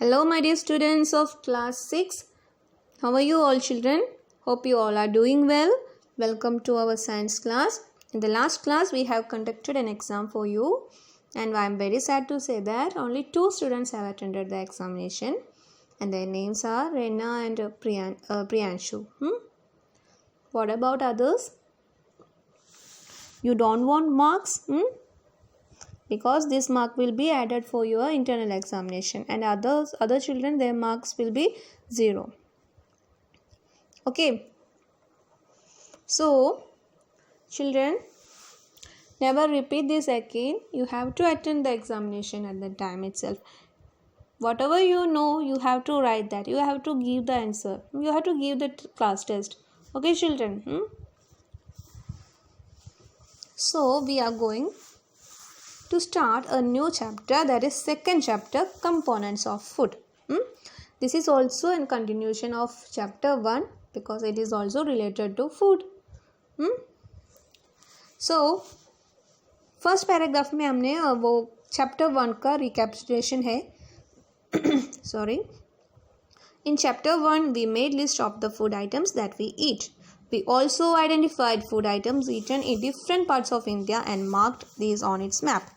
Hello, my dear students of class 6. How are you all, children? Hope you all are doing well. Welcome to our science class. In the last class, we have conducted an exam for you, and I am very sad to say that only 2 students have attended the examination, and their names are Rena and Priyanshu. What about others? You don't want marks? Because this mark will be added for your internal examination, and other children, their marks will be 0. Okay, so children, never repeat this again. You have to attend the examination at the time itself. Whatever you know, you have to write that. You have to give the answer. You have to give the class test. Okay, children. So we are going to start a new chapter, that is second chapter, components of food. This is also a continuation of chapter 1 because it is also related to food. So first paragraph में हमने वो chapter 1 का recapitulation है. Sorry. In chapter 1 we made list of the food items that we eat. We also identified food items eaten in different parts of India and marked these on its map.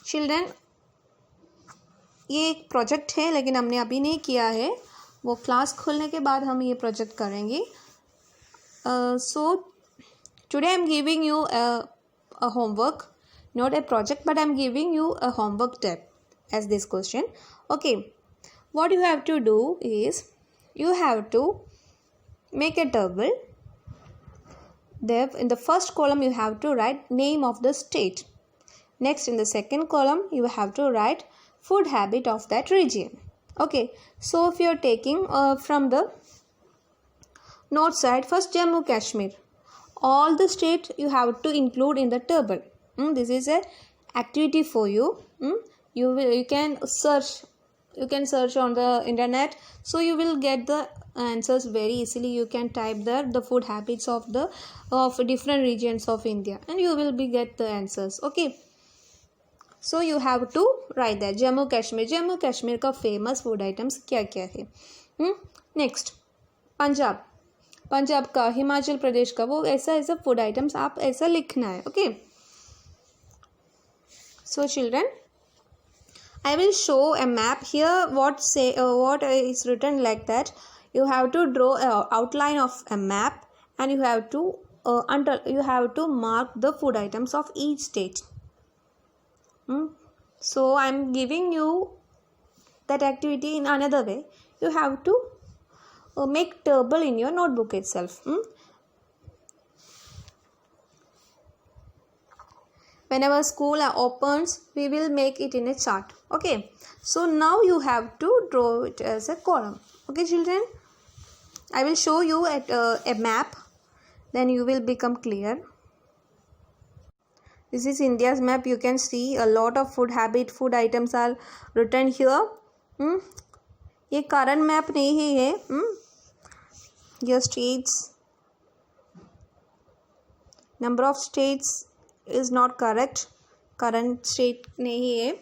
Children, ये एक project है लेकिन हमने अभी नहीं किया है. वो क्लास खुलने के बाद हम ये प्रोजेक्ट करेंगे. So today I am giving you a homework, not a project, but I am giving you a homework type as this question. Okay, what you have to do is you have to make a table. There in the first column you have to write name of the state. Next, in the second column you have to write food habit of that region. Okay, so if you are taking from the north side, first Jammu Kashmir, all the state you have to include in the table. This is a activity for you. You can search on the internet, so you will get the answers very easily. You can type there the food habits of different regions of India and you will get the answers. Okay, so you have to write that Jammu Kashmir का famous food items क्या क्या है. Next, Punjab का, हिमाचल प्रदेश का, वो ऐसा food items आप ऐसा लिखना है. Okay, so children, I will show a map here. What is written like that. You have to draw an outline of a map and you have to mark the food items of each state. So I am giving you that activity in another way. You have to make table in your notebook itself. Whenever school opens, we will make it in a chart. Okay, so now you have to draw it as a column. Okay, children, I will show you a map, then you will become clear. This is India's map. You can see a lot of food items are written here. ये current map नहीं है. Your states, number of states is not correct. Current state नहीं है.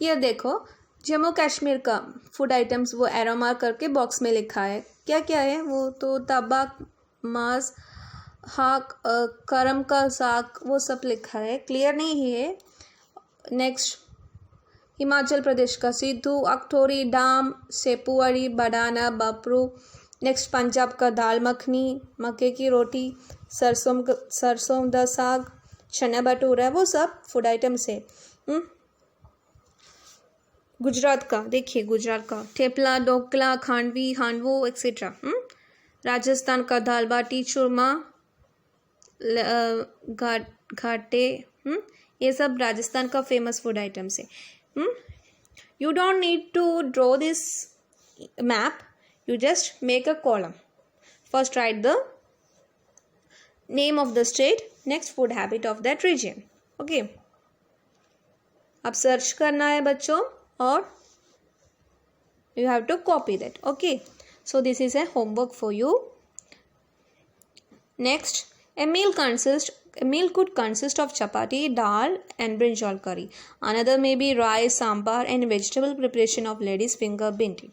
ये देखो जम्मू कश्मीर का food items वो arrow mark करके बॉक्स में लिखा है. क्या क्या है वो तो तबाक, मांस, हाक, करम का साग, वो सब लिखा है. क्लियर नहीं है. नेक्स्ट, हिमाचल प्रदेश का सिद्धू, अखतौरी, डाम, सेपुआरी, बडाना, बापरू. नेक्स्ट, पंजाब का दाल मखनी, मक्के की रोटी, सरसों दा साग, चना भटूरा, वो सब फूड आइटम्स है. गुजरात का, देखिए गुजरात का थेपला, ढोकला, खांडवी, हांडवो एक्सेट्रा. राजस्थान का दाल बाटी चूरमा, घाटे, ये सब राजस्थान का फेमस फूड आइटम्स है. You don't need to draw this map, you just make a column. First write the name of the state, next food habit of that region. Okay, अब सर्च करना है बच्चों और you have to copy that. Okay, so this is a homework for you. Next, A meal could consist of chapati, dal, and brinjal curry. Another may be rice, sambar, and vegetable preparation of lady's finger bhinti.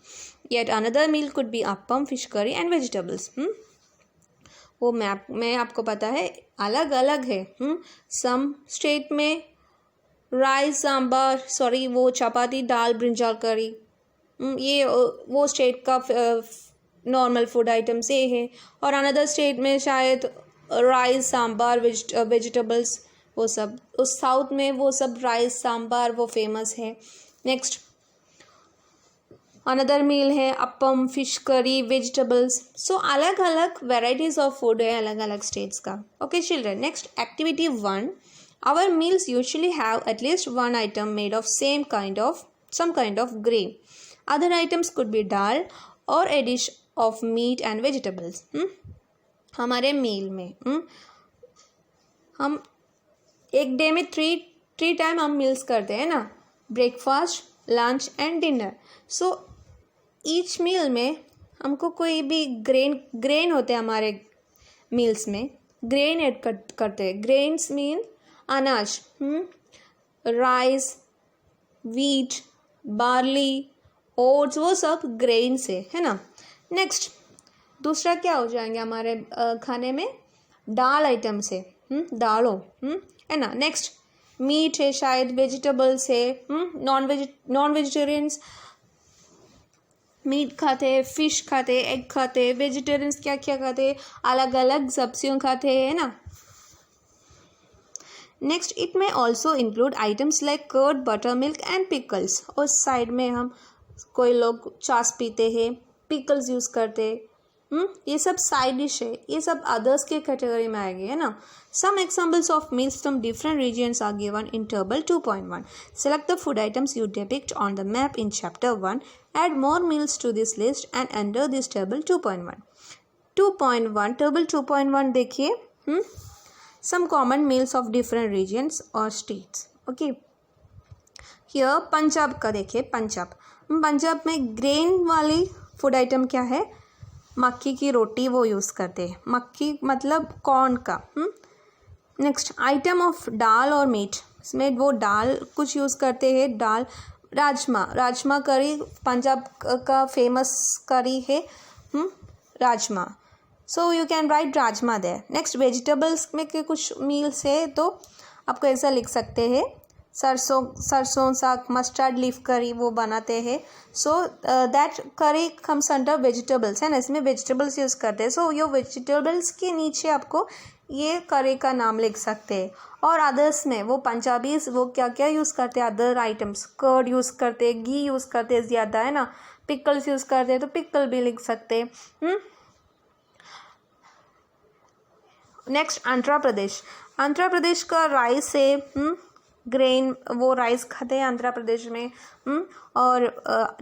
Yet another meal could be appam, fish curry, and vegetables. वो मैं आपको पता है अलग अलग है. सम state में rice sambar वो चपाती दाल ब्रिंजल करी, ये वो स्टेट का नॉर्मल फूड आइटम्स ये है. और अनदर स्टेट में शायद राइस सांबर वेजिटेबल्स वो सब. उस साउथ में वो सब राइस सांबर वो फेमस है. नेक्स्ट अनदर मील है अपम, फिश करी, वेजिटेबल्स. सो अलग अलग वेराइटीज ऑफ फूड है अलग अलग स्टेट्स का. Okay children, next activity 1. Our meals usually have at least one item made of some kind of grain. Other items could be dal or a dish of meat and vegetables. हमारे मील में हम एक day में three time हम meals करते हैं ना, breakfast, lunch and dinner. So each meal में हमको कोई भी ग्रेन होते हैं हमारे मील्स में. ग्रेन ऐड करते हैं. ग्रेन्स मीन अनाज, राइस, वीट, बार्ली, ओट्स, वो सब ग्रेन्स है ना. नेक्स्ट दूसरा क्या हो जाएंगे हमारे खाने में, दाल आइटम्स है, दालों है ना. नेक्स्ट मीट है, शायद वेजिटेबल्स है. नॉन वेजिटेरियंस मीट खाते हैं, फिश खाते हैं, एग खाते हैं. वेजिटेरियंस क्या क्या खाते हैं, अलग अलग सब्जियों खाते हैं ना. नेक्स्ट इट में also include items like curd, butter milk and pickles. और साइड में हम कोई लोग छाछ पीते हैं, पिकल्स यूज़ करते हैं. ये सब साइड डिश है, ये सब अदर्स के कैटेगरी में आएगी है ना. Some examples of meals from different regions are given in table 2.1. Select the food items you depict on the map in chapter 1. Add more meals to this list and enter this table 2.1. 2.1 table 2.1 देखिए. Some common meals of different regions or states. Okay. Here Punjab का देखिए. पंजाब में grain वाली food item क्या है, मक्की की रोटी वो यूज़ करते हैं. मक्की मतलब कॉर्न का. नेक्स्ट आइटम ऑफ दाल और मीट, इसमें वो दाल कुछ यूज़ करते हैं. दाल राजमा करी पंजाब का फेमस करी है, rajma. So you can write rajma there. Next vegetables में के कुछ मील्स है तो आपको ऐसा लिख सकते हैं. सरसों साग, मस्टर्ड लीफ करी वो बनाते हैं. सो दैट करी कम्स अंडर वेजिटेबल्स है ना, इसमें वेजिटेबल्स यूज़ करते हैं. सो ये वेजिटेबल्स के नीचे आपको ये करी का नाम लिख सकते हैं. और अदर्स में वो पंजाबीज वो क्या क्या यूज़ करते हैं, अदर आइटम्स कर्ड यूज़ करते हैं, घी यूज़ करते हैं ज़्यादा है ना, पिकल्स यूज़ करते हैं तो पिकल भी लिख सकते हैं. नेक्स्ट आंध्र प्रदेश का राइस है, ग्रेन वो राइस खाते हैं आंध्र प्रदेश में. और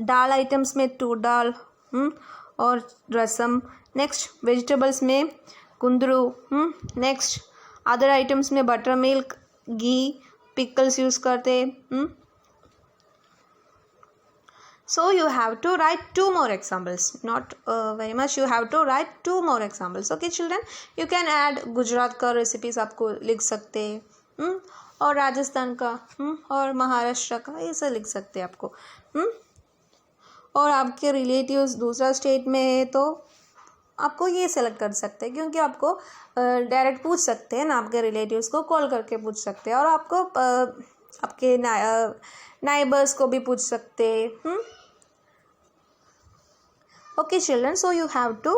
दाल आइटम्स में तूर दाल और रसम. नेक्स्ट वेजिटेबल्स में कुंदरू. नेक्स्ट अदर आइटम्स में बटर मिल्क, घी, पिकल्स यूज़ करते हैं. So you have to write 2 more examples, not very much, you have to write 2 more examples. Okay children, you can add Gujarat का recipes आपको लिख सकते हैं, और राजस्थान का और महाराष्ट्र का ये सब लिख सकते हैं आपको. और आपके रिलेटिव्स दूसरा स्टेट में है तो आपको ये सेलेक्ट कर सकते हैं, क्योंकि आपको डायरेक्ट पूछ सकते हैं ना, आपके रिलेटिव्स को कॉल करके पूछ सकते हैं. और आपको आपके नाइबर्स को भी पूछ सकते हैं. Okay children, so you have to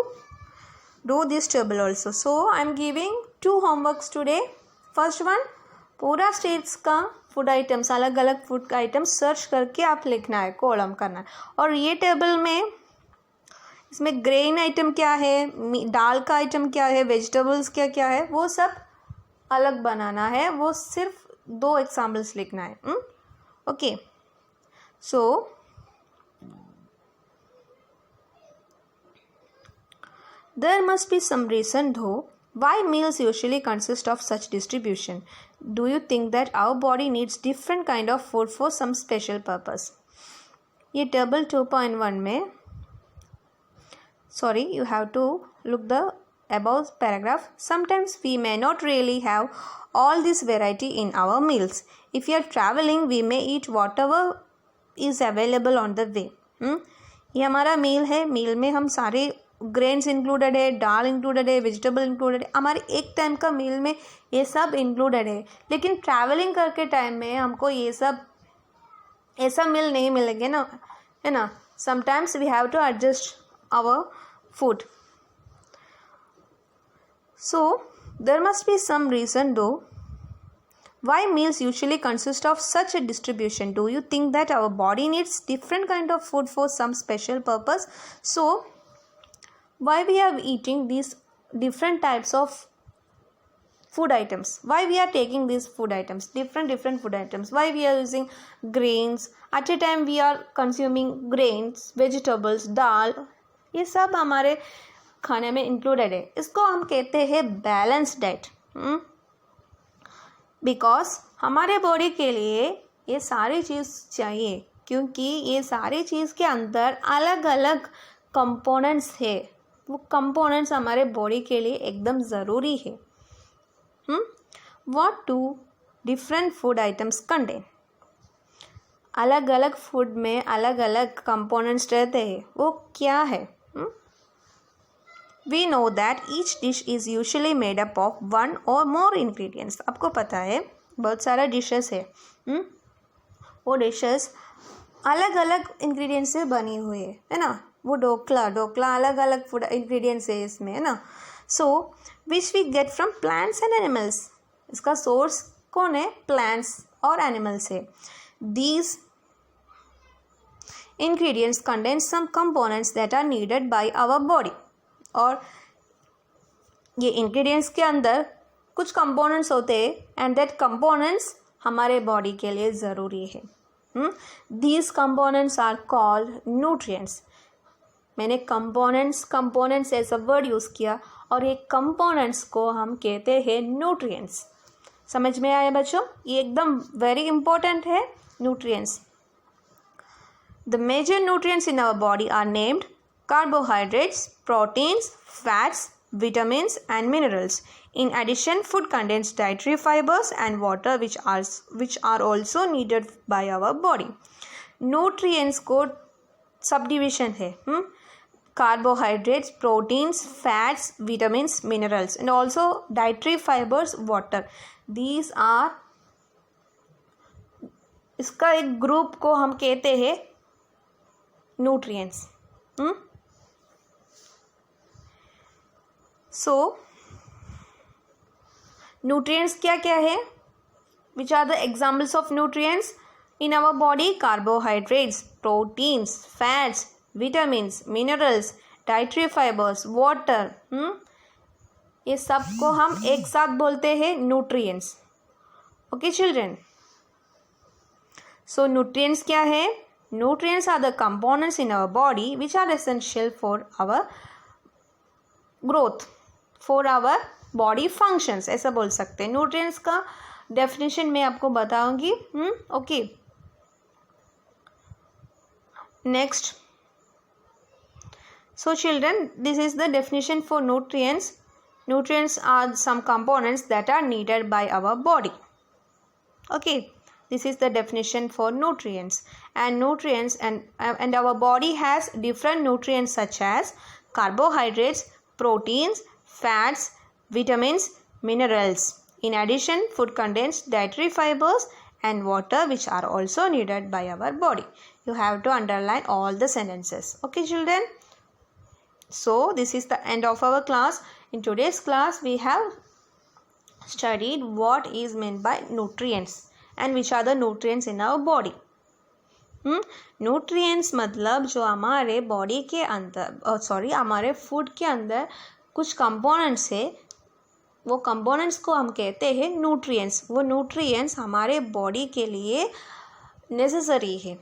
do this table also. So I am giving 2 homeworks today. First one, पूरा स्टेट्स का फूड आइटम्स, अलग अलग फूड आइटम्स सर्च करके आप लिखना है, कॉलम करना है. और ये टेबल में इसमें ग्रेन आइटम क्या है, दाल का आइटम क्या है, वेजिटेबल्स क्या क्या है, वो सब अलग बनाना है. वो सिर्फ 2 एग्जाम्पल्स लिखना है. Okay. So there must be some reason though why meals usually consist of such distribution. Do you think that our body needs different kind of food for some special purpose? ये table 2.1 में, sorry, you have to look the above paragraph, sometimes we may not really have all this variety in our meals. If we are traveling, we may eat whatever is available on the way. ये हमारा मील है. मील में हम सारे grains included है, दाल included है, vegetable included है. हमारे एक टाइम का मील में ये सब इंक्लूडेड है. लेकिन ट्रैवलिंग करके टाइम में हमको ये सब ऐसा मील नहीं मिलेंगे ना, है ना. Sometimes we have to adjust our food. So there must be some reason though why meals usually consist of such a distribution. Do you think that our body needs different kind of food for some special purpose? So why we are eating these different types of food items? Why we are taking these food items, different food items? Why we are using grains at a time? We are consuming grains, vegetables, dal. ये सब हमारे खाने में included है. इसको हम कहते हैं बैलेंस डाइट. बिकॉज हमारे बॉडी के लिए ये सारी चीज़ चाहिए, क्योंकि ये सारी चीज़ के अंदर अलग अलग कंपोनेंट्स है. वो कंपोनेंट्स हमारे बॉडी के लिए एकदम ज़रूरी है. What do different food items contain? अलग अलग फूड में अलग अलग कंपोनेंट्स रहते हैं. वो क्या है? We know that each dish is usually made up of one or more ingredients. आपको पता है बहुत सारा डिशेस है. वो डिशेस अलग अलग इंग्रेडिएंट्स से बनी हुई है ना. वो ढोकला अलग अलग फूड इंग्रेडिएंट्स है इसमें, है ना. So which we get from plants and animals. इसका सोर्स कौन है? प्लांट्स और एनिमल्स है. These ingredients contain some components that are needed by our body. और ये इंग्रेडिएंट्स के अंदर कुछ कंपोनेंट्स होते हैं एंड दैट कंपोनेंट्स हमारे बॉडी के लिए ज़रूरी है. These components are called nutrients. मैंने कंपोनेंट्स ऐसा वर्ड यूज़ किया और ये कंपोनेंट्स को हम कहते हैं न्यूट्रिएंट्स. समझ में आया बच्चों? ये एकदम वेरी इंपॉर्टेंट है nutrients. The major nutrients in our body are named carbohydrates, proteins, fats, vitamins and minerals. In addition, food contains dietary fibers and water which are also needed by our body. Nutrients को subdivision है. Carbohydrates, proteins, fats, vitamins, minerals and also dietary fibers, water. These are इसका एक group को हम कहते हैं nutrients. So nutrients क्या क्या है? Which are the examples of nutrients in our body? Carbohydrates, proteins, fats, vitamins, minerals, dietary fibers, water. ये सब को हम एक साथ बोलते हैं nutrients. Okay children? So nutrients क्या है? Nutrients are the components in our body which are essential for our growth, for our body functions. ऐसा बोल सकते हैं. Nutrients का definition मैं आपको बताऊंगी. Okay. Next. So children, this is the definition for nutrients. Nutrients are some components that are needed by our body. Okay. This is the definition for nutrients. And nutrients and our body has different nutrients such as carbohydrates, proteins, fats, vitamins, minerals. In addition, food contains dietary fibers and water which are also needed by our body. You have to underline all the sentences. Okay children? So this is the end of our class. In today's class we have studied what is meant by nutrients and which are the nutrients in our body. Nutrients मतलब जो हमारे body के अंदर हमारे food के अंदर कुछ components है, वो कंपोनेंट्स को हम कहते हैं न्यूट्रिएंट्स. वो न्यूट्रिएंट्स हमारे बॉडी के लिए नेसेसरी है.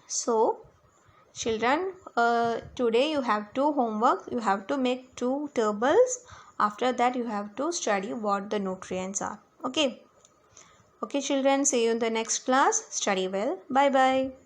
So children, today you have 2 homework. You have to make 2 tables. After that you have to study what the nutrients are. Okay children, see you in the next class. Study well. Bye bye.